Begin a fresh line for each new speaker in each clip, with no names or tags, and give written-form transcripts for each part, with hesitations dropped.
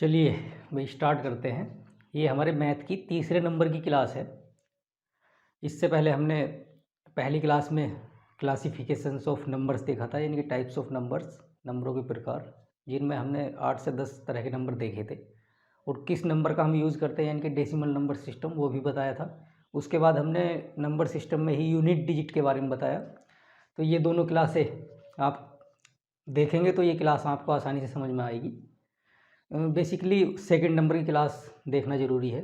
चलिए भाई स्टार्ट करते हैं। ये हमारे मैथ की तीसरे नंबर की क्लास है। इससे पहले हमने पहली क्लास में क्लासिफिकेशंस ऑफ नंबर्स देखा था, यानी कि टाइप्स ऑफ नंबर्स, नंबरों के प्रकार, जिनमें हमने 8 से 10 तरह के नंबर देखे थे और किस नंबर का हम यूज़ करते हैं, यानी कि डेसिमल नंबर सिस्टम, वो भी बताया था। उसके बाद हमने नंबर सिस्टम में ही यूनिट डिजिट के बारे में बताया। तो ये दोनों क्लासें आप देखेंगे तो ये क्लास आपको आसानी से समझ में आएगी। बेसिकली सेकंड नंबर की क्लास देखना ज़रूरी है,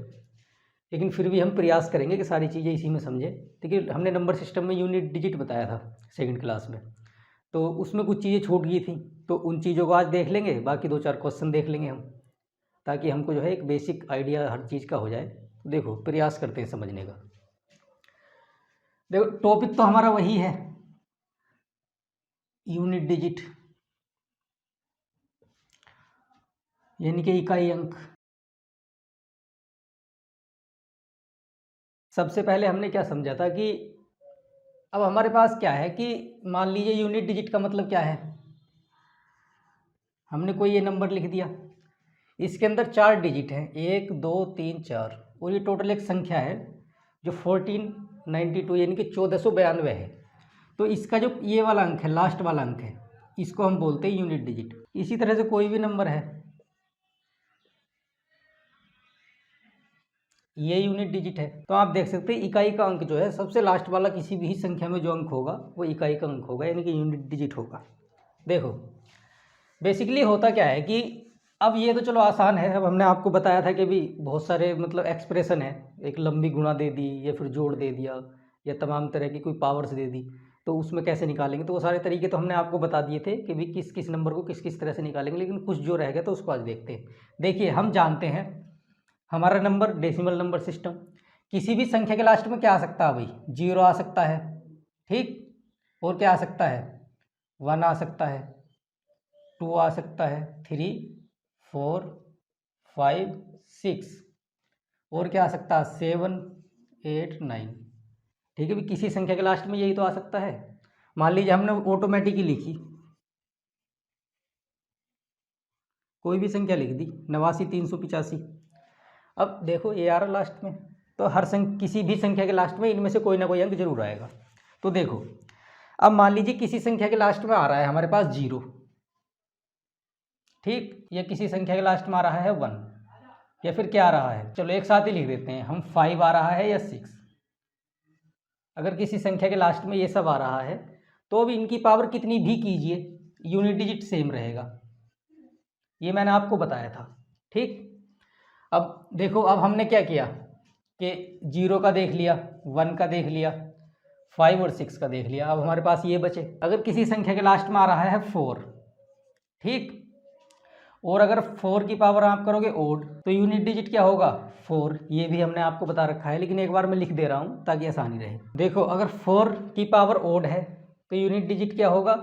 लेकिन फिर भी हम प्रयास करेंगे कि सारी चीज़ें इसी में समझें। देखिए, हमने नंबर सिस्टम में यूनिट डिजिट बताया था सेकंड क्लास में, तो उसमें कुछ चीज़ें छूट गई थी, तो उन चीज़ों को आज देख लेंगे। बाकी 2-4 क्वेश्चन देख लेंगे हम, ताकि हमको जो है एक बेसिक आइडिया हर चीज़ का हो जाए। तो देखो, प्रयास करते हैं समझने का। देखो, टॉपिक तो हमारा वही है, यूनिट डिजिट, यानी कि इकाई अंक। सबसे पहले हमने क्या समझा था कि अब हमारे पास क्या है कि मान लीजिए यूनिट डिजिट का मतलब क्या है। हमने कोई ये नंबर लिख दिया, इसके अंदर 4 डिजिट हैं, 1 2 3 4, और ये टोटल एक संख्या है जो 1492 यानी कि 1492 है। तो इसका जो ये वाला अंक है, लास्ट वाला अंक है, इसको हम बोलते हैं यूनिट डिजिट। इसी तरह से कोई भी नंबर है, ये यूनिट डिजिट है। तो आप देख सकते हैं इकाई का अंक जो है, सबसे लास्ट वाला किसी भी संख्या में जो अंक होगा वो इकाई का अंक होगा, यानी कि यूनिट डिजिट होगा। देखो, बेसिकली होता क्या है कि अब ये तो चलो आसान है। अब हमने आपको बताया था कि भी बहुत सारे मतलब एक्सप्रेशन है, एक लंबी गुणा दे दी या फिर जोड़ दे दिया या तमाम तरह की कोई पावर्स दे दी, तो उसमें कैसे निकालेंगे, तो वो सारे तरीके तो हमने आपको बता दिए थे कि भी किस किस नंबर को किस किस तरह से निकालेंगे। लेकिन कुछ जो रह गया तो उसको आज देखते हैं। देखिए, हम जानते हैं हमारा नंबर डेसिमल नंबर सिस्टम, किसी भी संख्या के लास्ट में क्या आ सकता है भाई, 0 आ सकता है, ठीक, और क्या आ सकता है, 1 आ सकता है, 2 आ सकता है, 3 4 5 6, और क्या आ सकता है, 7 8 9। ठीक है भी, किसी संख्या के लास्ट में यही तो आ सकता है। मान लीजिए हमने ऑटोमेटिकली लिखी, कोई भी संख्या लिख दी, 89 385। अब देखो ये आ रहा लास्ट में, तो हर किसी भी संख्या के लास्ट में इनमें से कोई ना कोई अंक जरूर आएगा। तो देखो, अब मान लीजिए किसी संख्या के लास्ट में आ रहा है हमारे पास 0, ठीक, या किसी संख्या के लास्ट में आ रहा है 1, या फिर क्या आ रहा है, चलो एक साथ ही लिख देते हैं हम, 5 आ रहा है या 6। अगर किसी संख्या के लास्ट में ये सब आ रहा है तो अब इनकी पावर कितनी भी कीजिए, यूनिट डिजिट सेम रहेगा। ये मैंने आपको बताया था, ठीक। अब देखो, अब हमने क्या किया कि 0 का देख लिया, 1 का देख लिया, 5 और 6 का देख लिया। अब हमारे पास ये बचे, अगर किसी संख्या के लास्ट में आ रहा है 4, ठीक, और अगर 4 की पावर आप करोगे ओड, तो यूनिट डिजिट क्या होगा, 4। ये भी हमने आपको बता रखा है, लेकिन एक बार मैं लिख दे रहा हूँ ताकि आसानी रहे। देखो, अगर 4 की पावर ओड है तो यूनिट डिजिट क्या होगा,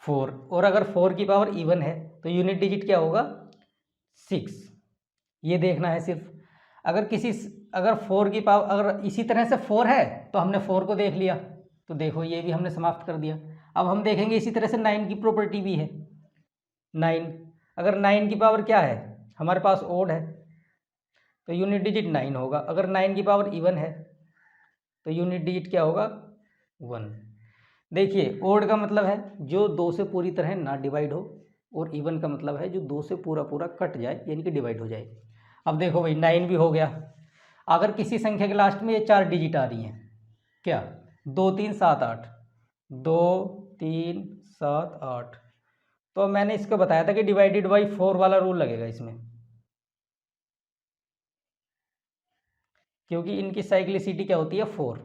4, और अगर 4 की पावर इवन है तो यूनिट डिजिट क्या होगा, 6। ये देखना है सिर्फ। अगर 4 की पावर, अगर इसी तरह से 4 है तो हमने 4 को देख लिया, तो देखो ये भी हमने समाप्त कर दिया। अब हम देखेंगे इसी तरह से 9 की प्रॉपर्टी भी है। 9, अगर 9 की पावर क्या है हमारे पास, ओड है, तो यूनिट डिजिट 9 होगा। अगर 9 की पावर इवन है तो यूनिट डिजिट क्या होगा, 1। देखिए, ओड का मतलब है जो 2 से पूरी तरह ना डिवाइड हो, और इवन का मतलब है जो 2 से पूरा पूरा कट जाए, यानी कि डिवाइड हो जाए। अब देखो भाई, 9 भी हो गया। अगर किसी संख्या के लास्ट में ये 4 डिजिट आ रही हैं, क्या, 2 3 7 8, 2 3 7 8, तो मैंने इसको बताया था कि डिवाइडेड बाई 4 वाला रूल लगेगा इसमें, क्योंकि इनकी साइक्लिसिटी क्या होती है, 4।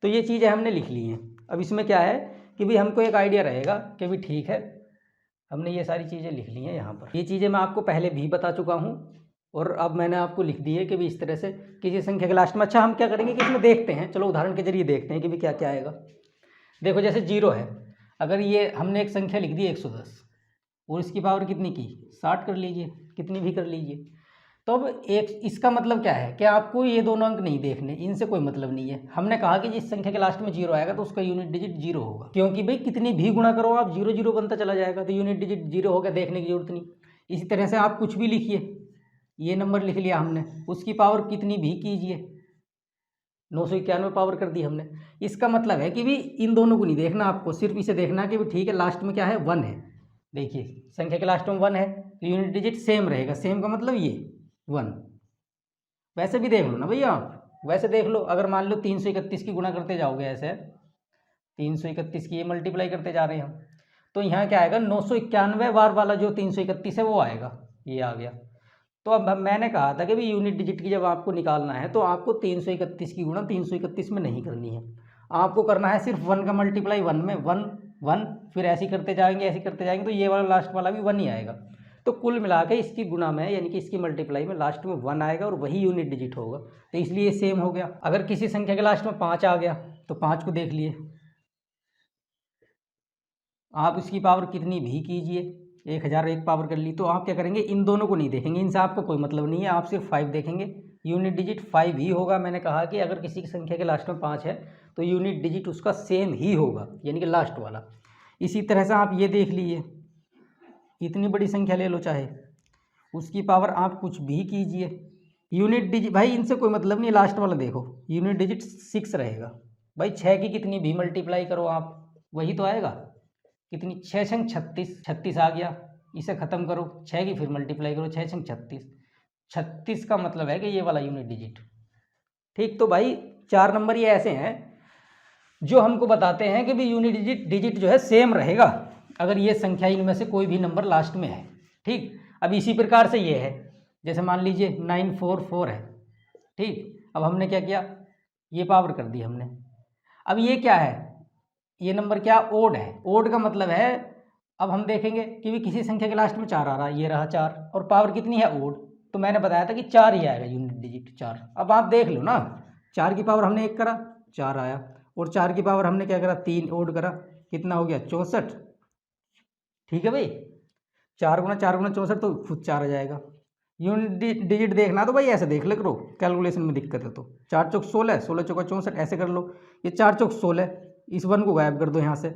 तो ये चीज़ें हमने लिख ली हैं। अब इसमें क्या है कि भाई हमको एक आइडिया रहेगा कि भाई ठीक है, हमने ये सारी चीज़ें लिख ली हैं यहाँ पर। ये चीज़ें मैं आपको पहले भी बता चुका हूँ, और अब मैंने आपको लिख दी है कि भी इस तरह से किसी संख्या के लास्ट में। अच्छा, हम क्या करेंगे कि इसमें देखते हैं, चलो उदाहरण के जरिए देखते हैं कि भी क्या क्या आएगा। देखो, जैसे 0 है, अगर ये हमने एक संख्या लिख दी 110, और इसकी पावर कितनी की, 60 कर लीजिए, कितनी भी कर लीजिए। तो अब एक इसका मतलब क्या है कि आपको ये दोनों अंक नहीं देखने, इनसे कोई मतलब नहीं है। हमने कहा कि जिस संख्या के लास्ट में 0 आएगा तो उसका यूनिट डिजिट 0 होगा, क्योंकि भाई कितनी भी गुणा करो आप, 0 0 बनता चला जाएगा, तो यूनिट डिजिट 0 होगा, देखने की जरूरत नहीं। इसी तरह से आप कुछ भी लिखिए, ये नंबर लिख लिया हमने, उसकी पावर कितनी भी कीजिए, 991 पावर कर दी हमने। इसका मतलब है कि भी इन दोनों को नहीं देखना आपको, सिर्फ इसे देखना कि भी ठीक है लास्ट में क्या है, 1 है। देखिए संख्या के लास्ट में 1 है तो यूनिट डिजिट सेम रहेगा, सेम का मतलब ये 1। वैसे भी देख लो ना भैया आप, वैसे देख लो, अगर मान लो 331 की गुणा करते जाओगे ऐसे, 331 की ये मल्टीप्लाई करते जा रहे हैं हम, तो यहाँ क्या आएगा, 991 बार वाला जो 331 है वो आएगा, ये आ गया। तो अब मैंने कहा था कि भी यूनिट डिजिट की जब आपको निकालना है तो आपको 331 की गुणा 331 में नहीं करनी है, आपको करना है सिर्फ 1 का मल्टीप्लाई 1 में, 1 1, फिर ऐसे करते जाएंगे, ऐसे करते जाएंगे, तो ये वाला लास्ट वाला भी 1 ही आएगा। तो कुल मिला के इसकी गुणा में यानी कि इसकी मल्टीप्लाई में लास्ट में 1 आएगा और वही यूनिट डिजिट होगा, तो इसलिए सेम हो गया। अगर किसी संख्या के लास्ट में 5 आ गया तो 5 को देख लिए, आप इसकी पावर कितनी भी कीजिए, 1001 पावर कर ली, तो आप क्या करेंगे, इन दोनों को नहीं देखेंगे, इनसे आपको कोई मतलब नहीं है, आप सिर्फ 5 देखेंगे, यूनिट डिजिट 5 ही होगा। मैंने कहा कि अगर किसी की संख्या के लास्ट में 5 है तो यूनिट डिजिट उसका सेम ही होगा, यानी कि लास्ट वाला। इसी तरह से आप ये देख लीजिए, इतनी बड़ी संख्या ले लो चाहे, उसकी पावर आप कुछ भी कीजिए, यूनिट डिजिट भाई इनसे कोई मतलब नहीं, लास्ट वाला देखो यूनिट डिजिट 6 रहेगा। भाई 6 की कितनी भी मल्टीप्लाई करो आप, वही तो आएगा, कितनी, 6 छंग 36, 36 आ गया, इसे ख़त्म करो, 6 की फिर मल्टीप्लाई करो, 6 छंग 36, 36 का मतलब है कि ये वाला यूनिट डिजिट। ठीक, तो भाई 4 नंबर ये ऐसे हैं जो हमको बताते हैं कि भी यूनिट डिजिट जो है सेम रहेगा अगर ये संख्या इनमें से कोई भी नंबर लास्ट में है। ठीक, अब इसी प्रकार से ये है, जैसे मान लीजिए 944 है। ठीक, अब हमने क्या किया, ये पावर कर दी हमने। अब ये क्या है, ये नंबर क्या, ओड है। ओड का मतलब है, अब हम देखेंगे कि भी किसी संख्या के लास्ट में 4 आ रहा है, ये रहा 4, और पावर कितनी है, ओड, तो मैंने बताया था कि 4 ही आएगा यूनिट डिजिट 4। अब आप देख लो ना, 4 की पावर हमने 1 करा, 4 आया, और 4 की पावर हमने क्या करा, 3 ओड करा, कितना हो गया, 64। ठीक है भाई, 4 गुना 64 तो खुद 4 आ जाएगा। यूनिट डिजिट देखना तो भाई ऐसे देख ले करो, कैलकुलेशन में दिक्कत है तो 4 चौक 16, 16 चौका 64, ऐसे कर लो। ये 4 चौक 16, इस 1 को गायब कर दो यहाँ से,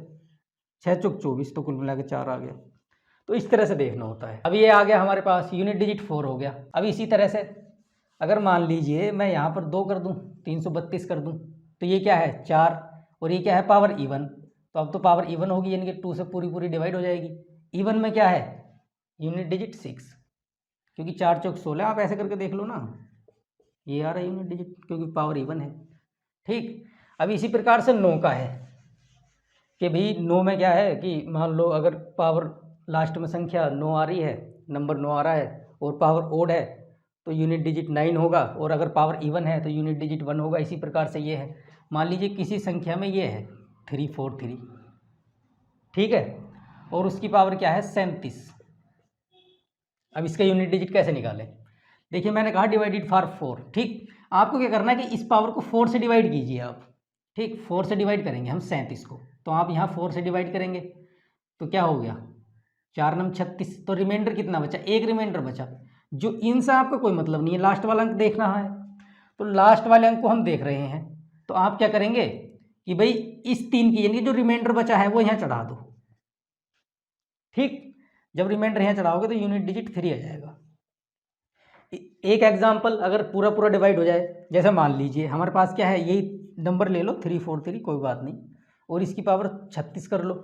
6 चौक 24, तो कुल मिला के 4 आ गया। तो इस तरह से देखना होता है। अब ये आ गया हमारे पास, यूनिट डिजिट 4 हो गया। अब इसी तरह से अगर मान लीजिए मैं यहाँ पर 2 कर दूँ, 332 कर दूँ, तो ये क्या है, 4, और ये क्या है, पावर इवन, तो अब तो पावर इवन होगी, यानी कि 2 से पूरी पूरी डिवाइड हो जाएगी। इवन में क्या है, यूनिट डिजिट 6, क्योंकि 4 चौक 16, आप ऐसे करके देख लो ना, ये आ रहा है यूनिट डिजिट, क्योंकि पावर इवन है। ठीक, अब इसी प्रकार से 9 का है कि भाई 9 में क्या है कि मान लो अगर पावर लास्ट में संख्या 9 आ रही है, नंबर 9 आ रहा है, और पावर ओड है तो यूनिट डिजिट 9 होगा, और अगर पावर इवन है तो यूनिट डिजिट 1 होगा। इसी प्रकार से ये है, मान लीजिए किसी संख्या में ये है 343, ठीक है, और उसकी पावर क्या है, 37। अब इसका यूनिट डिजिट कैसे निकालें, देखिए मैंने कहा डिवाइडेड फॉर 4। ठीक, आपको क्या करना है कि इस पावर को 4 से डिवाइड कीजिए आप। ठीक, 4 से डिवाइड करेंगे हम 37 को, तो आप यहाँ 4 से डिवाइड करेंगे तो क्या हो गया, 4 नम 36, तो रिमाइंडर कितना बचा, एक रिमाइंडर बचा, जो इनसे आपका कोई मतलब नहीं है, लास्ट वाला अंक देखना है, तो लास्ट वाले अंक को हम देख रहे हैं। तो आप क्या करेंगे कि भाई इस 3 की यानी कि जो रिमाइंडर बचा है वो यहाँ चढ़ा दो। ठीक, जब रिमाइंडर यहाँ चढ़ाओगे तो यूनिट डिजिट 3 आ जाएगा। एक एग्जाम्पल, अगर पूरा पूरा डिवाइड हो जाए, जैसे मान लीजिए हमारे पास क्या है, यही नंबर ले लो 343, कोई बात नहीं, और इसकी पावर 36 कर लो।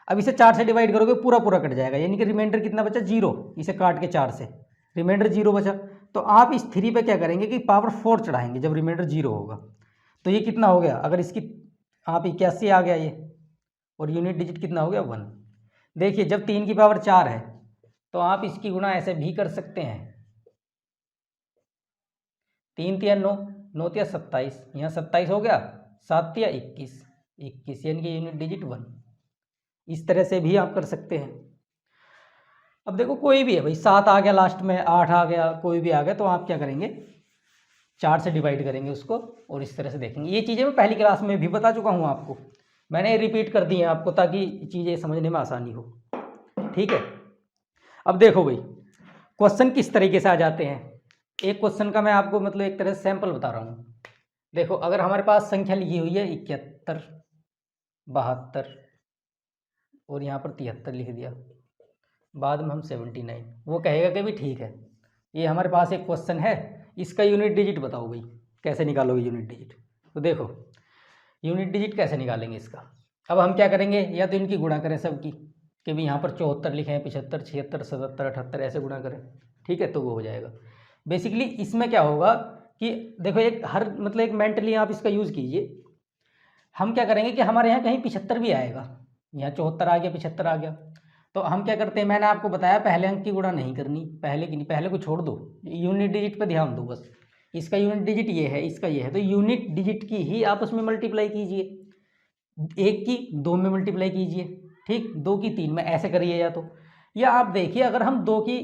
अब इसे 4 से डिवाइड करोगे पूरा पूरा कट जाएगा, यानी कि रिमाइंडर कितना बचा, 0, इसे काट के 4 से रिमाइंडर 0 बचा। तो आप इस 3 पे क्या करेंगे कि पावर 4 चढ़ाएंगे जब रिमाइंडर 0 होगा, तो ये कितना हो गया, अगर इसकी आप 81 आ गया ये, और यूनिट डिजिट कितना हो गया, 1। देखिए जब 3 की पावर 4 है तो आप इसकी गुणा ऐसे भी कर सकते हैं, 3 तिया 9, 9 तिया 27, यहाँ 27 हो गया, 7 तिया 21, 21 यानी कि यूनिट डिजिट 1। इस तरह से भी आप कर सकते हैं। अब देखो कोई भी है भाई, 7 आ गया लास्ट में, 8 आ गया, कोई भी आ गया, तो आप क्या करेंगे, 4 से डिवाइड करेंगे उसको, और इस तरह से देखेंगे। ये चीज़ें मैं पहली क्लास में भी बता चुका हूँ आपको, मैंने रिपीट कर दी हैं आपको ताकि चीज़ें समझने में आसानी हो। ठीक है, अब देखो भाई क्वेश्चन किस तरीके से आ जाते हैं। एक क्वेश्चन का मैं आपको मतलब एक तरह से सैंपल बता रहा हूँ। देखो अगर हमारे पास संख्या लिखी हुई है 71, 72, और यहाँ पर 73 लिख दिया, बाद में हम 79, वो कहेगा कि भी ठीक है, ये हमारे पास एक क्वेश्चन है, इसका यूनिट डिजिट बताओ भाई, कैसे निकालोगे यूनिट डिजिट। तो देखो यूनिट डिजिट कैसे निकालेंगे इसका। अब हम क्या करेंगे, या तो इनकी गुणा करें सबकी, कि भाई यहाँ पर 74 लिखे हैं, 75, 76, 77, 78 ऐसे गुणा करें, ठीक है, तो वो हो जाएगा। बेसिकली इसमें क्या होगा कि देखो एक हर मतलब एक मेंटली आप इसका यूज़ कीजिए। हम क्या करेंगे कि हमारे यहाँ कहीं 75 भी आएगा, यहाँ 74 आ गया, 75 आ गया, तो हम क्या करते हैं, मैंने आपको बताया पहले अंक की गुणा नहीं करनी, पहले की नहीं, पहले को छोड़ दो, यूनिट डिजिट पे ध्यान दो बस। इसका यूनिट डिजिट ये है, इसका ये है, तो यूनिट डिजिट की ही आपस में मल्टीप्लाई कीजिए, एक की 2 में मल्टीप्लाई कीजिए, ठीक, 2 की 3 में, ऐसे करिए। या आप देखिए अगर हम 2 की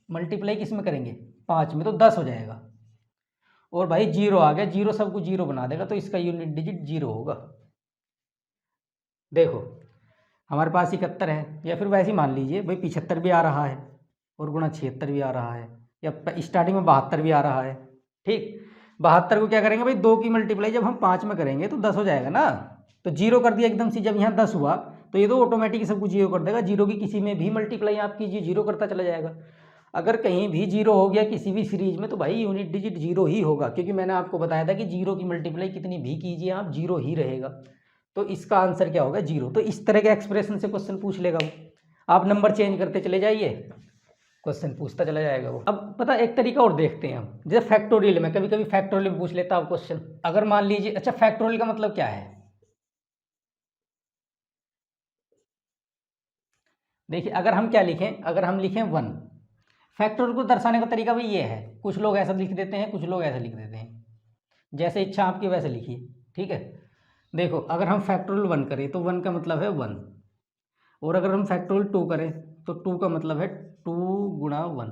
मल्टीप्लाई किस में करेंगे, 5 में, तो 10 हो जाएगा। और भाई 0 आ गया, 0 सबको 0 बना देगा, तो इसका यूनिट डिजिट 0 होगा। देखो हमारे पास 71 है, या फिर वैसे ही मान लीजिए भाई 75 भी आ रहा है और गुणा 76 भी आ रहा है, या स्टार्टिंग में 72 भी आ रहा है, ठीक। 72 को क्या करेंगे भाई, 2 की मल्टीप्लाई जब हम 5 में करेंगे तो 10 हो जाएगा ना, तो 0 कर दिया एकदम से। जब यहाँ 10 हुआ तो ये तो ऑटोमेटिक सबको 0 कर देगा, 0 की किसी में भी मल्टीप्लाई आप कीजिए 0 करता चला जाएगा। अगर कहीं भी 0 हो गया किसी भी सीरीज में, तो भाई यूनिट डिजिट 0 ही होगा, क्योंकि मैंने आपको बताया था कि 0 की मल्टीप्लाई कितनी भी कीजिए आप 0 ही रहेगा। तो इसका आंसर क्या होगा, 0। तो इस तरह के एक्सप्रेशन से क्वेश्चन पूछ लेगा वो, आप नंबर चेंज करते चले जाइए, क्वेश्चन पूछता चला जाएगा वो। अब पता एक तरीका और देखते हैं हम, जैसे फैक्टोरियल में, कभी कभी फैक्टोरियल में पूछ लेता हूँ क्वेश्चन। अगर मान लीजिए, अच्छा फैक्टोरियल का मतलब क्या है, देखिए अगर हम क्या लिखें, अगर हम लिखें 1, फैक्टोरियल को दर्शाने का तरीका भी ये है, कुछ लोग ऐसा लिख देते हैं, कुछ लोग ऐसा लिख देते हैं, जैसे इच्छा आपकी वैसे लिखिए, ठीक है। देखो अगर हम फैक्टोरियल 1 करें तो 1 का मतलब है 1, और अगर हम फैक्टोरियल 2 करें तो 2 का मतलब है 2 गुणा 1।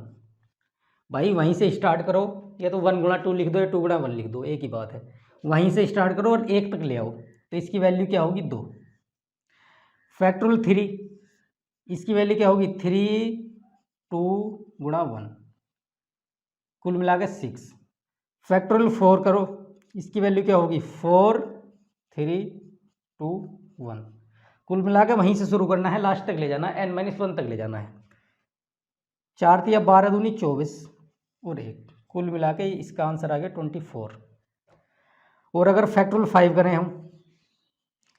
भाई वहीं से स्टार्ट करो, या तो 1 गुणा 2 लिख दो या 2 गुणा 1 लिख दो, एक ही बात है। वहीं से स्टार्ट करो और 1 तक ले आओ, तो इसकी वैल्यू क्या होगी, 2। फैक्टोरियल 3, इसकी वैल्यू क्या होगी, 3 2 गुणा 1, कुल मिला के 6। फैक्टोरियल 4 करो, इसकी वैल्यू क्या होगी, 4 3 2 1, कुल मिला के वहीं से शुरू करना है, लास्ट तक ले जाना है, n-1 तक ले जाना है। 4 या 12 दूनी 24 और 1, कुल मिला के इसका आंसर आ गया 24। और अगर फैक्टोरियल 5 करें हम,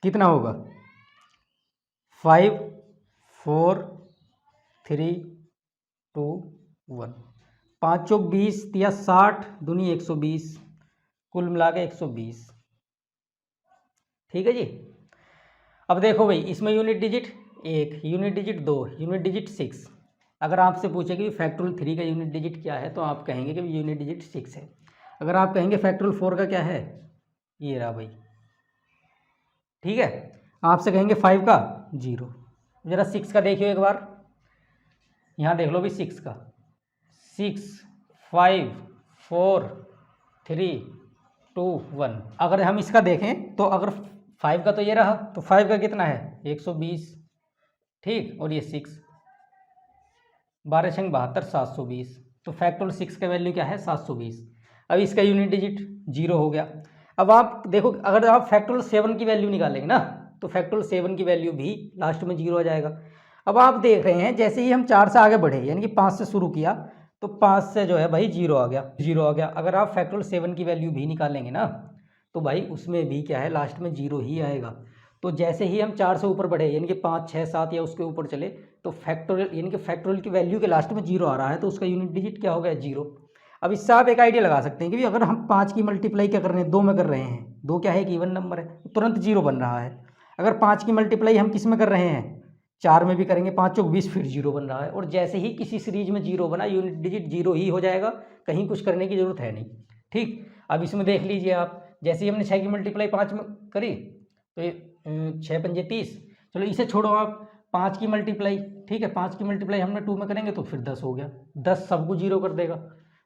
कितना होगा, 5 4 3 2 1, 5 चौक 20 या 60 दूनी 120, कुल मिला के 120, ठीक है जी। अब देखो भाई इसमें unit digit 1, unit digit 2, unit digit 6। अगर आपसे पूछे कि फैक्टोरियल 3 का यूनिट डिजिट क्या है, तो आप कहेंगे कि यूनिट डिजिट 6 है। अगर आप कहेंगे फैक्टोरियल 4 का क्या है, ये रहा भाई, ठीक है। आपसे कहेंगे 5 का 0, जरा 6 का देखिए एक बार, यहाँ देख लो भी 6 का, 6 5 4 3 2 1। अगर हम इसका देखें तो अगर 5 का तो ये रहा, तो 5 का कितना है 120, ठीक, और ये 6, 12 छंग 72 720, तो फैक्टोरियल 6 का वैल्यू क्या है 720। अब इसका यूनिट डिजिट 0 हो गया। अब आप देखो अगर आप फैक्टोरियल 7 की वैल्यू निकालेंगे ना, तो फैक्टोरियल 7 की वैल्यू भी लास्ट में 0 आ जाएगा। अब आप देख रहे हैं जैसे ही हम 4 से आगे बढ़े, यानी कि 5 से शुरू किया, तो 5 से जो है भाई 0 आ गया, 0 आ गया। अगर आप फैक्टोरियल 7 की वैल्यू भी निकालेंगे ना, तो भाई उसमें भी क्या है, लास्ट में 0 ही आएगा। तो जैसे ही हम 4 से ऊपर बढ़े, यानी कि 5 6 7 या उसके ऊपर चले, तो फैक्टोरियल यानी कि फैक्टोरियल की वैल्यू के लास्ट में 0 आ रहा है, तो उसका यूनिट डिजिट क्या हो गया, 0। अब इससे आप एक आइडिया लगा सकते हैं कि अगर हम 5 की मल्टीप्लाई क्या कर रहे हैं, 2 में कर रहे हैं, 2 क्या है, एक इवन नंबर है, तुरंत 0 बन रहा है। अगर 5 की मल्टीप्लाई हम किस में कर रहे हैं, 4 में भी करेंगे, 5 चौक 20, फिर 0 बन रहा है। और जैसे ही किसी सीरीज में 0 बना, यूनिट डिजिट 0 ही हो जाएगा, कहीं कुछ करने की जरूरत है नहीं, ठीक। अब इसमें देख लीजिए आप, जैसे ही हमने 6 की मल्टीप्लाई 5 में करी, तो ये 6 पंजे 30, चलो इसे छोड़ो आप, 5 की मल्टीप्लाई, ठीक है, 5 की मल्टीप्लाई हमने 2 में करेंगे तो फिर 10 हो गया, 10 सबको 0 कर देगा।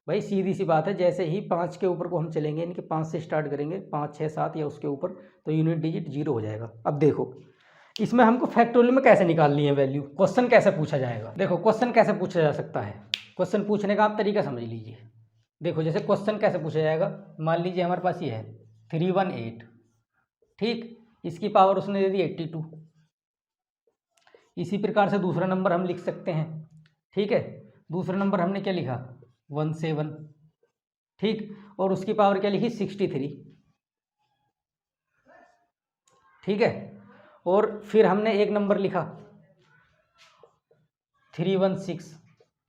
भाई सीधी सी बात है, जैसे ही 5 के ऊपर को हम चलेंगे, यानी कि 5 से स्टार्ट करेंगे, 5 6 7 या उसके ऊपर, तो यूनिट डिजिट 0 हो जाएगा। अब देखो इसमें हमको फैक्टोरियल में कैसे निकालनी है वैल्यू, क्वेश्चन कैसे पूछा जाएगा। देखो क्वेश्चन कैसे पूछा जा सकता है, क्वेश्चन पूछने का आप तरीका समझ लीजिए। देखो जैसे क्वेश्चन कैसे पूछा जाएगा, मान लीजिए हमारे पास ये है 318, ठीक, इसकी पावर उसने दे दी 82। इसी प्रकार से दूसरा नंबर हम लिख सकते हैं, ठीक है। दूसरा नंबर हमने क्या लिखा, 17, ठीक। और उसकी पावर क्या लिखी 63, ठीक है। और फिर हमने एक नंबर लिखा 316,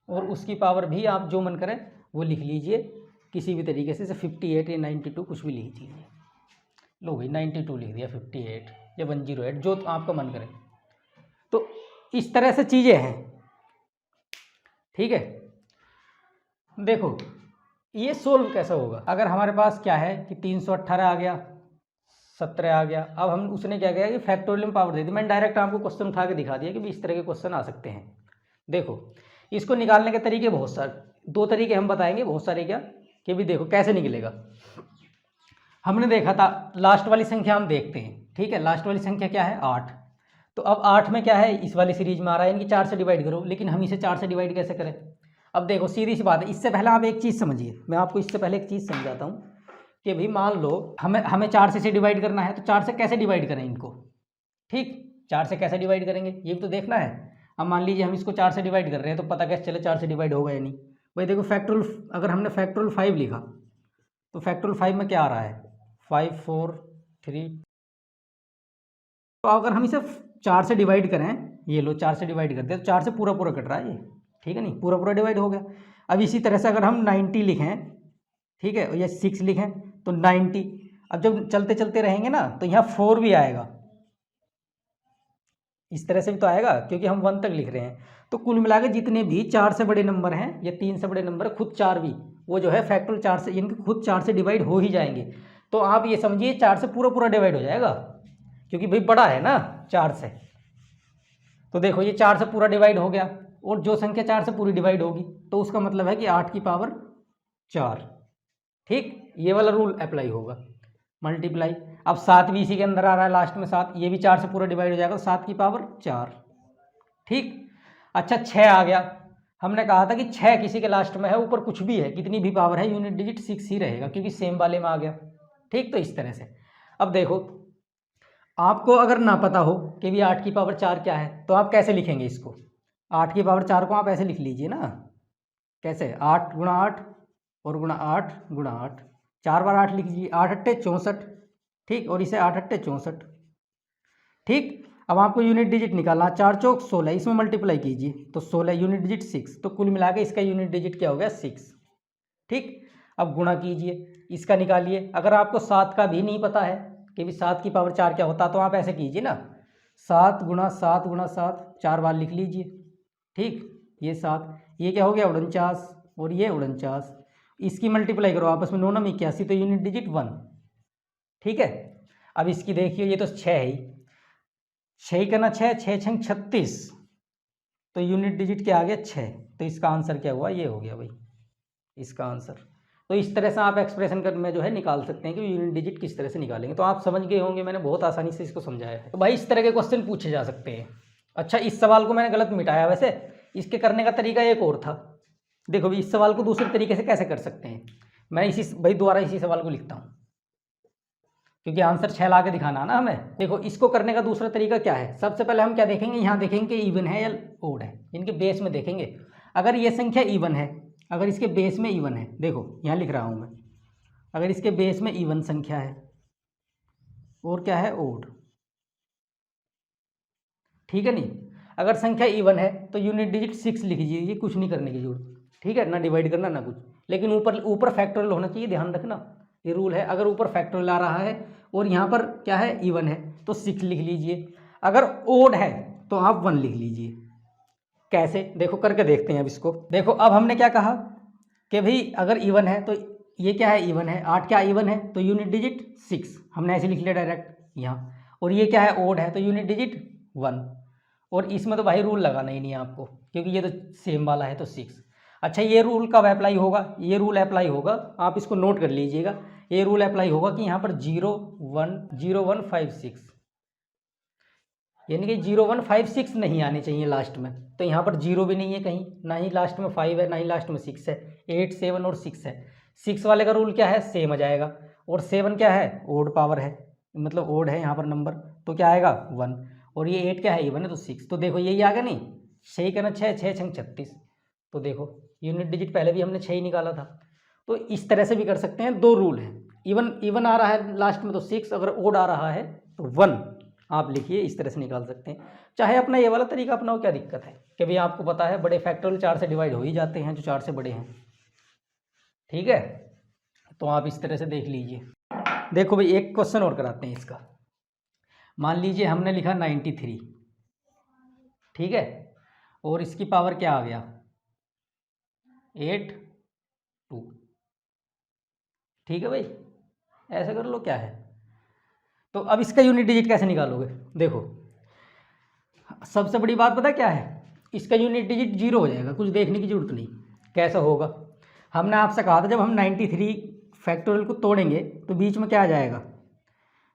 और उसकी पावर भी आप जो मन करें वो लिख लीजिए किसी भी तरीके से 58 या 92 कुछ भी लिख दीजिए। लो भाई 92 लिख दिया, 58 या 108 जो आपका मन करे। तो इस तरह से चीज़ें हैं, ठीक है। देखो ये सोल्व कैसा होगा, अगर हमारे पास क्या है कि 318 आ गया, 17 आ गया। अब हम उसने क्या किया कि फैक्टोरियल पावर दे दी। मैंने डायरेक्ट आपको क्वेश्चन उठा के दिखा दिया कि भी इस तरह के क्वेश्चन आ सकते हैं। देखो इसको निकालने के तरीके बहुत सारे, 2 तरीके हम बताएंगे, बहुत सारे क्या कि भी देखो कैसे निकलेगा। हमने देखा था लास्ट वाली संख्या हम देखते हैं, ठीक है। लास्ट वाली संख्या क्या है 8। तो अब 8 में क्या है इस वाली सीरीज में आ रहा है, इनकी 4 से डिवाइड करो, लेकिन हम इसे 4 से डिवाइड कैसे करें। अब देखो सीधी सी बात है, इससे पहले आप एक चीज़ समझिए, मैं आपको इससे पहले एक चीज़ समझाता हूँ कि भाई मान लो हमें 4 से डिवाइड करना है, तो 4 से कैसे डिवाइड करें इनको, ठीक। 4 से कैसे डिवाइड करेंगे ये भी तो देखना है। अब मान लीजिए हम इसको 4 से डिवाइड कर रहे हैं, तो पता कैसे चले 4 से डिवाइड होगा या नहीं। भाई देखो फैक्टोरियल, अगर हमने फैक्टोरियल 5 लिखा तो फैक्टोरियल 5 में क्या आ रहा है 5 4 3। तो अगर हम इसे 4 से डिवाइड करें, ये लो 4 से डिवाइड करते हैं तो 4 से पूरा पूरा कट रहा है ये, ठीक है नहीं, पूरा पूरा डिवाइड हो गया। अब इसी तरह से अगर हम 90 लिखें, ठीक है, या 6 लिखें तो 90। अब जब चलते चलते रहेंगे ना तो यहाँ 4 भी आएगा, इस तरह से भी तो आएगा क्योंकि हम 1 तक लिख रहे हैं। तो कुल मिलाकर जितने भी 4 से बड़े नंबर हैं या 3 से बड़े नंबर खुद 4 भी, वो जो है फैक्टोरियल 4 से, इनके खुद 4 से डिवाइड हो ही जाएंगे। तो आप ये समझिए 4 से पूरा पूरा डिवाइड हो जाएगा, क्योंकि भाई बड़ा है ना 4 से। तो देखो ये 4 से पूरा डिवाइड हो गया, और जो संख्या 4 से पूरी डिवाइड होगी तो उसका मतलब है कि 8 की पावर 4, ठीक। ये वाला रूल अप्लाई होगा, मल्टीप्लाई। अब 7 भी इसी के अंदर आ रहा है लास्ट में 7, ये भी 4 से पूरा डिवाइड हो जाएगा, 7 की पावर 4, ठीक। अच्छा 6 आ गया, हमने कहा था कि 6 किसी के लास्ट में है, ऊपर कुछ भी है, कितनी भी पावर है, यूनिट डिजिट 6 ही रहेगा क्योंकि सेम वाले में आ गया, ठीक। तो इस तरह से अब देखो आपको अगर ना पता हो कि भी 8 की पावर 4 क्या है तो आप कैसे लिखेंगे इसको। 8 की पावर 4 को आप ऐसे लिख लीजिए ना, कैसे 8 गुणा 8 और गुणा 8 गुणा 8, 4 बार 8 लिख लीजिए, 8 अट्ठे 64, ठीक। और इसे 8 अट्ठे 64, ठीक। अब आपको यूनिट डिजिट निकालना, 4 चौक 16, इसमें मल्टीप्लाई कीजिए तो 16, यूनिट डिजिट 6, तो कुल मिला के इसका यूनिट डिजिट क्या हो गया 6, ठीक। अब गुणा कीजिए, इसका निकालिए। अगर आपको 7 का भी नहीं पता है कि भी 7 की पावर 4 क्या होता, तो आप ऐसे कीजिए ना, 7 गुणा 7 गुणा 7, 4 बार लिख लीजिए, ठीक। ये 7, ये क्या हो गया 49, और ये 49, इसकी मल्टीप्लाई करो आपस में, 9 9 81, तो यूनिट डिजिट 1, ठीक है। अब इसकी देखिए ये तो 6 है, 6 करना 6, 6 छंग 36, तो यूनिट डिजिट क्या आ गया 6, तो इसका आंसर क्या हुआ, ये हो गया भाई इसका आंसर। तो इस तरह से आप एक्सप्रेशन कर में जो है निकाल सकते हैं कि यूनिट डिजिट किस तरह से निकालेंगे। तो आप समझ गए होंगे, मैंने बहुत आसानी से इसको समझाया है। तो भाई इस तरह के क्वेश्चन पूछे जा सकते हैं। अच्छा इस सवाल को मैंने गलत मिटाया, वैसे इसके करने का तरीका एक और था। देखो भाई इस सवाल को दूसरे तरीके से कैसे कर सकते हैं, मैं इसी भाई दोबारा इसी सवाल को लिखता हूँ क्योंकि आंसर 6 ला के दिखाना है ना हमें। देखो इसको करने का दूसरा तरीका क्या है, सबसे पहले हम क्या देखेंगे, यहाँ देखेंगे कि इवन है या ओड है, इनके बेस में देखेंगे। अगर ये संख्या इवन है, अगर इसके बेस में इवन है, देखो यहाँ लिख रहा हूँ मैं, अगर इसके बेस में इवन संख्या है और क्या है ओड, ठीक है नहीं। अगर संख्या इवन है तो यूनिट डिजिट 6 लिख दीजिए, कुछ नहीं करने की जरूरत, ठीक है ना, डिवाइड करना ना कुछ। लेकिन ऊपर फैक्टोरियल होना चाहिए, ध्यान रखना ये रूल है। अगर ऊपर फैक्टोरियल आ रहा है और यहाँ पर क्या है इवन है तो 6 लिख लीजिए, अगर ओड है तो आप 1 लिख लीजिए। कैसे, देखो करके देखते हैं अब इसको। देखो अब हमने क्या कहा कि भाई अगर इवन है तो ये क्या है इवन है, 8 क्या इवन है तो यूनिट डिजिट 6, हमने ऐसे लिख लिया डायरेक्ट यहाँ। और ये क्या है ओड है तो यूनिट डिजिट 1, और इसमें तो भाई रूल लगाना ही नहीं है आपको क्योंकि ये तो सेम वाला है तो 6। अच्छा ये रूल कब अप्लाई होगा, ये रूल अप्लाई होगा, आप इसको नोट कर लीजिएगा, ये रूल अप्लाई होगा कि यहाँ पर 0 1 0 1 5 6, यानी कि 0 1 5 6 नहीं आने चाहिए लास्ट में। तो यहाँ पर 0 भी नहीं है कहीं, ना ही लास्ट में 5 है, ना ही लास्ट में 6 है, 8 7 और 6 है। 6 वाले का रूल क्या है, सेम आ जाएगा, और 7 क्या है ओड पावर है, मतलब ओड है यहाँ पर नंबर, तो क्या आएगा 1, और ये 8 क्या है इवन है तो 6। तो देखो यही आ गया नहीं, 6 करना 6 6 छंग 36, तो देखो यूनिट डिजिट पहले भी हमने 6 ही निकाला था। तो इस तरह से भी कर सकते हैं, 2 रूल हैं। इवन आ रहा है लास्ट में तो 6, अगर ओड आ रहा है तो 1 आप लिखिए, इस तरह से निकाल सकते हैं। चाहे अपना ये वाला तरीका अपनाओ, क्या दिक्कत है कि भाई आपको पता है बड़े फैक्टोरियल 4 से डिवाइड हो ही जाते हैं, जो 4 से बड़े हैं, ठीक है। तो आप इस तरह से देख लीजिए। देखो भाई एक क्वेश्चन और कराते हैं इसका। मान लीजिए हमने लिखा 93, ठीक है, और इसकी पावर क्या आ गया 8 2, ठीक है भाई, ऐसा कर लो, क्या है। तो अब इसका यूनिट डिजिट कैसे निकालोगे? देखो सबसे बड़ी बात पता क्या है, इसका यूनिट डिजिट 0 हो जाएगा, कुछ देखने की जरूरत नहीं। कैसा होगा? हमने आपसे कहा था जब हम 93 फैक्टोरियल को तोड़ेंगे तो बीच में क्या आ जाएगा,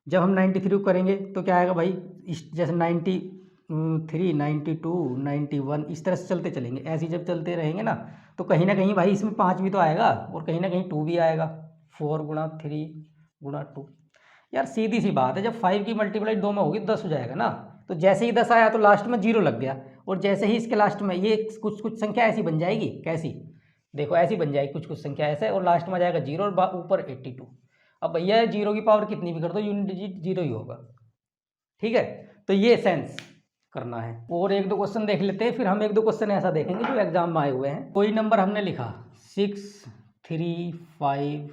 जब हम 93 को करेंगे तो क्या आएगा भाई, इस जैसे 93 92 91 इस तरह से चलते चलेंगे। ऐसे ही जब चलते रहेंगे ना तो कहीं ना कहीं भाई इसमें 5 भी तो आएगा और कहीं ना कहीं 2 भी आएगा। 4 गुणा 3 गुणा 2, यार सीधी सी बात है, जब 5 की मल्टीप्लाई 2 में होगी 10 हो जाएगा ना। तो जैसे ही 10 आया तो लास्ट में 0 लग गया, और जैसे ही इसके लास्ट में ये कुछ संख्या ऐसी बन जाएगी, कैसी, देखो ऐसी बन जाएगी कुछ संख्या ऐसे, और लास्ट में आ जाएगा 0 और ऊपर 82। अब भैया 0 की पावर कितनी भी कर दो यूनिट डिजिट 0 ही होगा, ठीक है। तो ये सेंस करना है। और 1-2 क्वेश्चन देख लेते हैं, फिर हम 1-2 क्वेश्चन ऐसा देखेंगे जो एग्जाम में आए हुए हैं। कोई नंबर हमने लिखा 6 3 5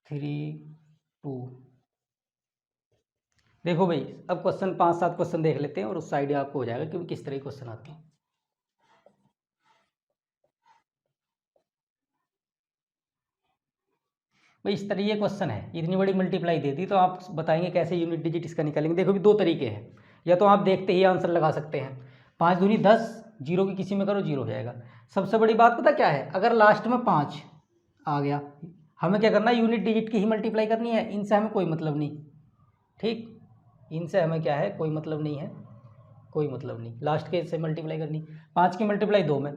3 2। देखो भाई अब क्वेश्चन 5-7 क्वेश्चन देख लेते हैं और उससे आइडिया आपको हो जाएगा कि किस तरह के क्वेश्चन आते हैं। भाई इस तरह ये क्वेश्चन है, इतनी बड़ी मल्टीप्लाई दे दी तो आप बताएंगे कैसे यूनिट डिजिट इसका निकालेंगे। देखो भी 2 तरीके हैं, या तो आप देखते ही आंसर लगा सकते हैं, 5 दूनी 10, 0 की किसी में करो 0 हो जाएगा। सबसे बड़ी बात पता क्या है, अगर लास्ट में 5 आ गया हमें क्या करना है, यूनिट डिजिट की ही मल्टीप्लाई करनी है, इनसे हमें कोई मतलब नहीं, ठीक, इनसे हमें क्या है कोई मतलब नहीं है, कोई मतलब नहीं, लास्ट के से मल्टीप्लाई करनी। 5 की मल्टीप्लाई 2 में,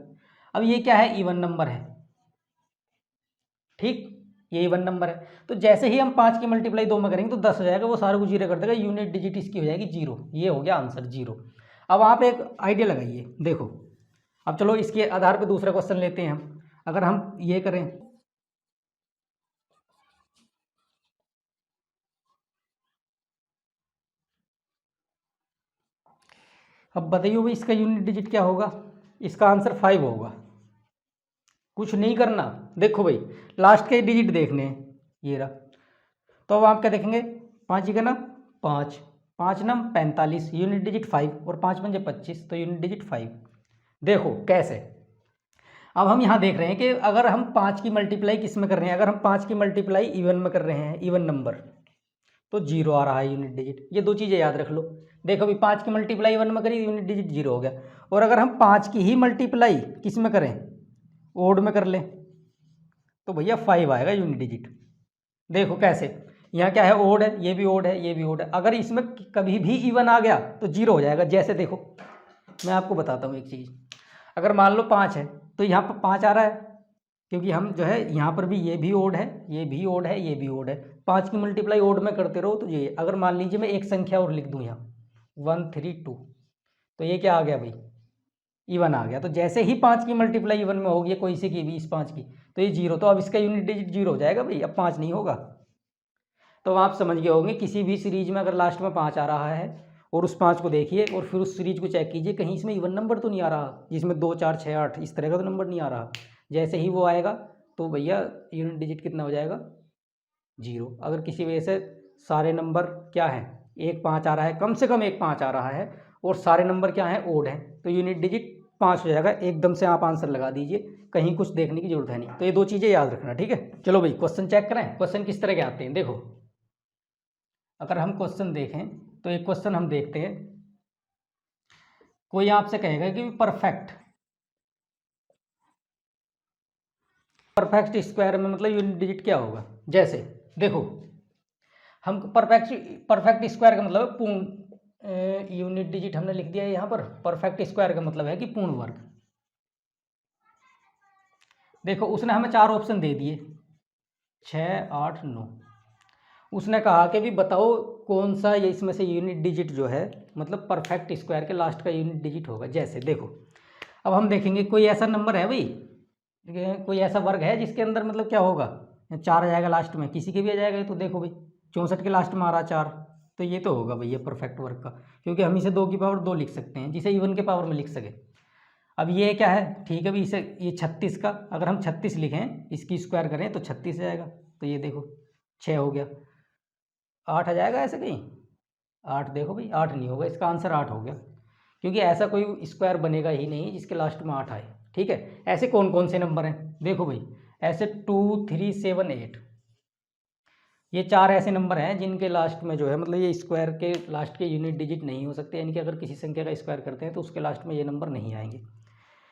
अब ये क्या है इवन नंबर है, ठीक, ये इवन नंबर है। तो जैसे ही हम 5 की मल्टीप्लाई 2 में करेंगे तो 10 हो जाएगा, वो सारे को 0 कर देगा, यूनिट डिजिट इसकी हो जाएगी 0। ये हो गया आंसर 0। अब आप एक आइडिया लगाइए, देखो अब चलो इसके आधार पर दूसरा क्वेश्चन लेते हैं हम। अगर हम ये करें, अब बताइए भाई इसका यूनिट डिजिट क्या होगा? इसका आंसर 5 होगा। कुछ नहीं करना, देखो भाई लास्ट के डिजिट देखने हैं, ये रहा। तो अब आप क्या देखेंगे, 5 का ना 5 5 नम 45, यूनिट डिजिट 5, और 5 पंजे 25, तो यूनिट डिजिट 5। देखो कैसे, अब हम यहाँ देख रहे हैं कि अगर हम 5 की मल्टीप्लाई किस में कर रहे हैं, अगर हम 5 की मल्टीप्लाई इवन में कर रहे हैं, इवन नंबर, तो 0 आ रहा है यूनिट डिजिट। ये 2 चीज़ें याद रख लो। देखो अभी 5 की मल्टीप्लाई इवन में करी, यूनिट डिजिट 0 हो गया। और अगर हम 5 की ही मल्टीप्लाई किस में करें, ओड में कर लें, तो भैया 5 आएगा यूनिट डिजिट। देखो कैसे, यहाँ क्या है ओड है, ये भी ओड है, ये भी ओड है। अगर इसमें कभी भी इवन आ गया तो 0 हो जाएगा। जैसे देखो मैं आपको बताता हूँ एक चीज़, अगर मान लो 5 है तो यहाँ पर 5 आ रहा है, क्योंकि हम जो है यहाँ पर भी ये भी ओड है, ये भी ओड है, ये भी ओड है। 5 की मल्टीप्लाई ओड में करते रहो तो ये, अगर मान लीजिए मैं एक संख्या और लिख दूँ यहाँ 132, तो ये क्या आ गया भाई, इवन आ गया। तो जैसे ही 5 की मल्टीप्लाई इवन में होगी कोई सी की भी, इस 5 की, तो ये 0, तो अब इसका यूनिट डिजिट 0 हो जाएगा भाई, अब 5 नहीं होगा। तो आप समझ गए होंगे, किसी भी सीरीज में अगर लास्ट में 5 आ रहा है और उस 5 को देखिए और फिर उस सीरीज को चेक कीजिए, कहीं इसमें इवन नंबर तो नहीं आ रहा, जिसमें 2 4 6 8 इस तरह का तो नंबर नहीं आ रहा। जैसे ही वो आएगा तो भैया यूनिट डिजिट कितना हो जाएगा, 0। अगर किसी वजह से सारे नंबर क्या है, 1 5 आ रहा है, कम से कम 1 5 आ रहा है, और सारे नंबर क्या हैं ओड हैं, तो यूनिट डिजिट 5 हो जाएगा। एकदम से आप आंसर लगा दीजिए, कहीं कुछ देखने की जरूरत है नहीं। तो ये 2 चीज़ें याद रखना, ठीक है। चलो भाई क्वेश्चन चेक करें, क्वेश्चन किस तरह के आते हैं। देखो अगर हम क्वेश्चन देखें तो एक क्वेश्चन हम देखते हैं, कोई आपसे कहेगा कि परफेक्ट स्क्वायर में मतलब यूनिट डिजिट क्या होगा। जैसे देखो हम परफेक्ट स्क्वायर का मतलब है पूर्ण, यूनिट डिजिट हमने लिख दिया है यहाँ पर। परफेक्ट स्क्वायर का मतलब है कि पूर्ण वर्ग। देखो उसने हमें 4 ऑप्शन दे दिए, 6 8 9। उसने कहा कि भी बताओ कौन सा ये इसमें से यूनिट डिजिट जो है मतलब परफेक्ट स्क्वायर के लास्ट का यूनिट डिजिट होगा। जैसे देखो अब हम देखेंगे कोई ऐसा नंबर है भाई, कोई ऐसा वर्ग है जिसके अंदर मतलब क्या होगा, 4 आ जाएगा लास्ट में, किसी के भी आ जाएगा। तो देखो भाई 64 के लास्ट में आ रहा 4, तो ये तो होगा भाई ये परफेक्ट वर्ग का, क्योंकि हम इसे 2 की पावर 2 लिख सकते हैं, जिसे इवन के पावर में लिख सके। अब ये क्या है, ठीक है भाई, इसे ये 36 का अगर हम 36 लिखें, इसकी स्क्वायर करें तो 36 आएगा। तो ये देखो 6 हो गया, 8 आ जाएगा ऐसे कहीं, 8 देखो भाई 8 नहीं होगा, इसका आंसर 8 हो गया, क्योंकि ऐसा कोई स्क्वायर बनेगा ही नहीं जिसके लास्ट में 8 आए। ठीक है, ऐसे कौन कौन से नंबर हैं, देखो भाई ऐसे 2 3 7 8, ये 4 ऐसे नंबर हैं जिनके लास्ट में जो है मतलब ये स्क्वायर के लास्ट के यूनिट डिजिट नहीं हो सकते, यानी कि अगर किसी संख्या का स्क्वायर करते हैं तो उसके लास्ट में ये नंबर नहीं आएंगे।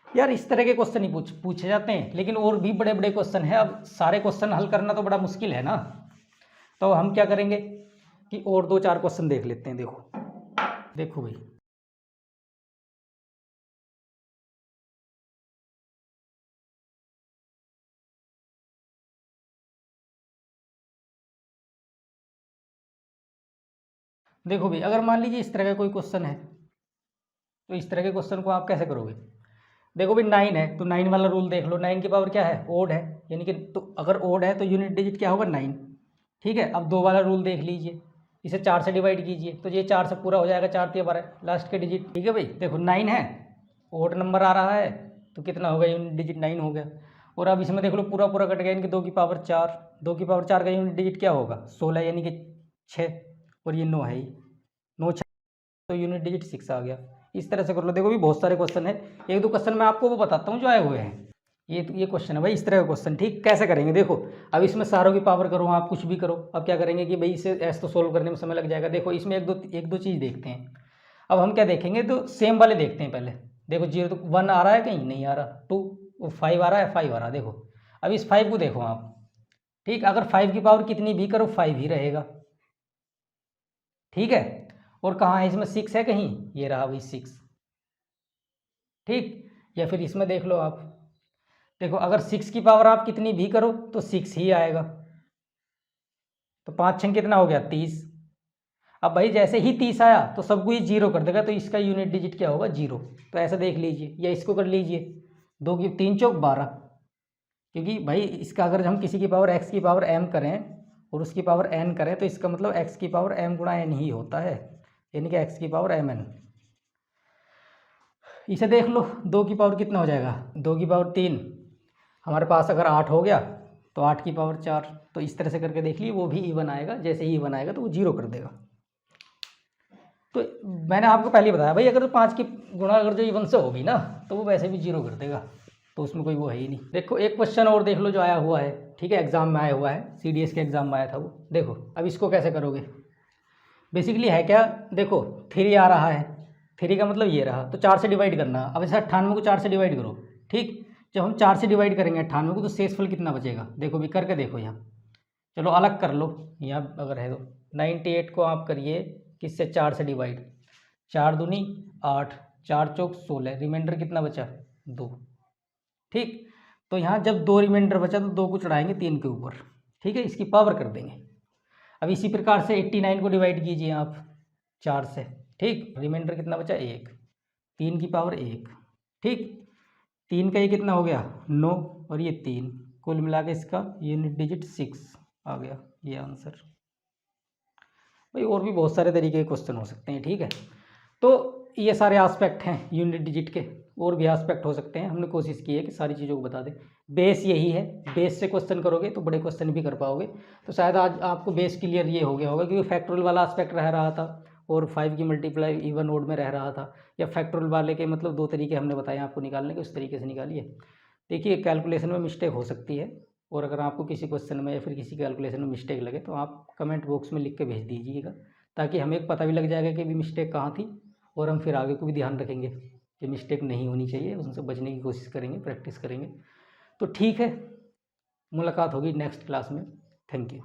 यार इस तरह के क्वेश्चन ही पूछे जाते हैं, लेकिन और भी बड़े बड़े क्वेश्चन हैं। अब सारे क्वेश्चन हल करना तो बड़ा मुश्किल है ना, तो हम क्या करेंगे कि और 2-4 क्वेश्चन देख लेते हैं। देखो भाई देखो भाई अगर मान लीजिए इस तरह का कोई क्वेश्चन है, तो इस तरह के क्वेश्चन को आप कैसे करोगे। देखो भाई 9 है तो 9 वाला रूल देख लो, 9 की पावर क्या है, ओड है, यानी कि तो अगर ओड है तो यूनिट डिजिट क्या होगा 9। ठीक है, अब 2 वाला रूल देख लीजिए, इसे 4 से डिवाइड कीजिए तो ये 4 से पूरा हो जाएगा, 4 3 12 लास्ट के डिजिट। ठीक है भाई, देखो 9 है, ओड नंबर आ रहा है तो कितना होगा, यूनिट डिजिट 9 हो गया। और अब इसमें देख लो पूरा पूरा कट गया, इनकी 2 की पावर 4, 2 की पावर 4 का यूनिट डिजिट क्या होगा 16, यानी कि 6, और ये 9 है ही, 9 6 तो यूनिट डिजिट 6 आ गया। इस तरह से कर लो। देखो भी बहुत सारे क्वेश्चन है, 1-2 क्वेश्चन मैं आपको वो बताता हूँ जो आए हुए हैं। ये क्वेश्चन है भाई, इस तरह का क्वेश्चन। ठीक, कैसे करेंगे देखो, अब इसमें सारों की पावर करो, आप कुछ भी करो। अब क्या करेंगे कि भाई इसे ऐसे तो सोल्व करने में समय लग जाएगा। देखो इसमें एक दो चीज़ देखते हैं। अब हम क्या देखेंगे, तो सेम वाले देखते हैं पहले। देखो 0 तो 1 आ रहा है, कहीं नहीं आ रहा, 2 और 5 आ रहा है, 5 आ रहा है। देखो अब इस 5 को देखो आप, ठीक, अगर 5 की पावर कितनी भी करो 5 ही रहेगा। ठीक है, और कहाँ है इसमें 6 है कहीं, ये रहा भाई 6। ठीक, या फिर इसमें देख लो आप, देखो अगर 6 की पावर आप कितनी भी करो तो 6 ही आएगा। तो 5 6 कितना हो गया 30। अब भाई जैसे ही 30 आया तो सबको ये 0 कर देगा, तो इसका यूनिट डिजिट क्या होगा 0। तो ऐसा देख लीजिए, या इसको कर लीजिए, 2 की 3 चौक 12, क्योंकि भाई इसका अगर हम किसी की पावर x की पावर m करें और उसकी पावर n करें तो इसका मतलब x की पावर m गुणा n ही होता है, यानी कि x की पावर mn। इसे देख लो, 2 की पावर कितना हो जाएगा, 2 की पावर 3, हमारे पास अगर 8 हो गया तो 8 की पावर 4। तो इस तरह से करके देख लिए, वो भी इवन आएगा, जैसे ही इवन आएगा तो वो 0 कर देगा। तो मैंने आपको पहले बताया भाई, अगर 5 की गुणा अगर जो इवन से होगी ना तो वो वैसे भी 0 कर देगा, तो उसमें कोई वो है ही नहीं। देखो एक क्वेश्चन और देख लो जो आया हुआ है, ठीक है, एग्जाम में आया हुआ है, CDS के एग्जाम में आया था वो। देखो अब इसको कैसे करोगे, बेसिकली है क्या, देखो 3 आ रहा है, 3 का मतलब ये रहा, तो 4 से डिवाइड करना। अब ऐसा 98 को 4 से डिवाइड करो। ठीक, जब हम 4 से डिवाइड करेंगे 98 को तो शेषफल कितना बचेगा, देखो भी करके देखो यहाँ, चलो अलग कर लो, यहाँ अगर है तो 98 को आप करिए किससे, 4 से डिवाइड, 4 दूनी 8, 4 चौक 16, रिमाइंडर कितना बचा 2। ठीक, तो यहाँ जब 2 रिमाइंडर बचा तो 2 को चढ़ाएंगे 3 के ऊपर। ठीक है, इसकी पावर कर देंगे। अब इसी प्रकार से 89 को डिवाइड कीजिए आप 4 से। ठीक, रिमाइंडर कितना बचा 1, 3 की पावर 1। ठीक, 3 का ये कितना हो गया 9, और ये 3, कुल मिला के इसका यूनिट डिजिट 6 आ गया, ये आंसर। भाई और भी बहुत सारे तरीके के क्वेश्चन हो सकते हैं। ठीक है, तो ये सारे एस्पेक्ट हैं यूनिट डिजिट के, और भी एस्पेक्ट हो सकते हैं। हमने कोशिश की है कि सारी चीज़ों को बता दें। बेस यही है, बेस से क्वेश्चन करोगे तो बड़े क्वेश्चन भी कर पाओगे। तो शायद आज आपको बेस क्लियर ये हो गया होगा, क्योंकि फैक्टोरियल वाला एस्पेक्ट रह रहा था और 5 की मल्टीप्लाई इवन ओड में रह रहा था, या फैक्टोरियल वाले के मतलब 2 तरीके हमने बताए आपको निकालने के, उस तरीके से निकालिए। देखिए कैलकुलेशन में मिस्टेक हो सकती है, और अगर आपको किसी क्वेश्चन में या फिर किसी कैलकुलेशन में मिस्टेक लगे तो आप कमेंट बॉक्स में लिख के भेज दीजिएगा, ताकि हमें एक पता भी लग जाएगा कि भी मिस्टेक कहाँ थी, और हम फिर आगे को भी ध्यान रखेंगे कि मिस्टेक नहीं होनी चाहिए, उनसे बचने की कोशिश करेंगे, प्रैक्टिस करेंगे। तो ठीक है, मुलाकात होगी नेक्स्ट क्लास में। Thank you.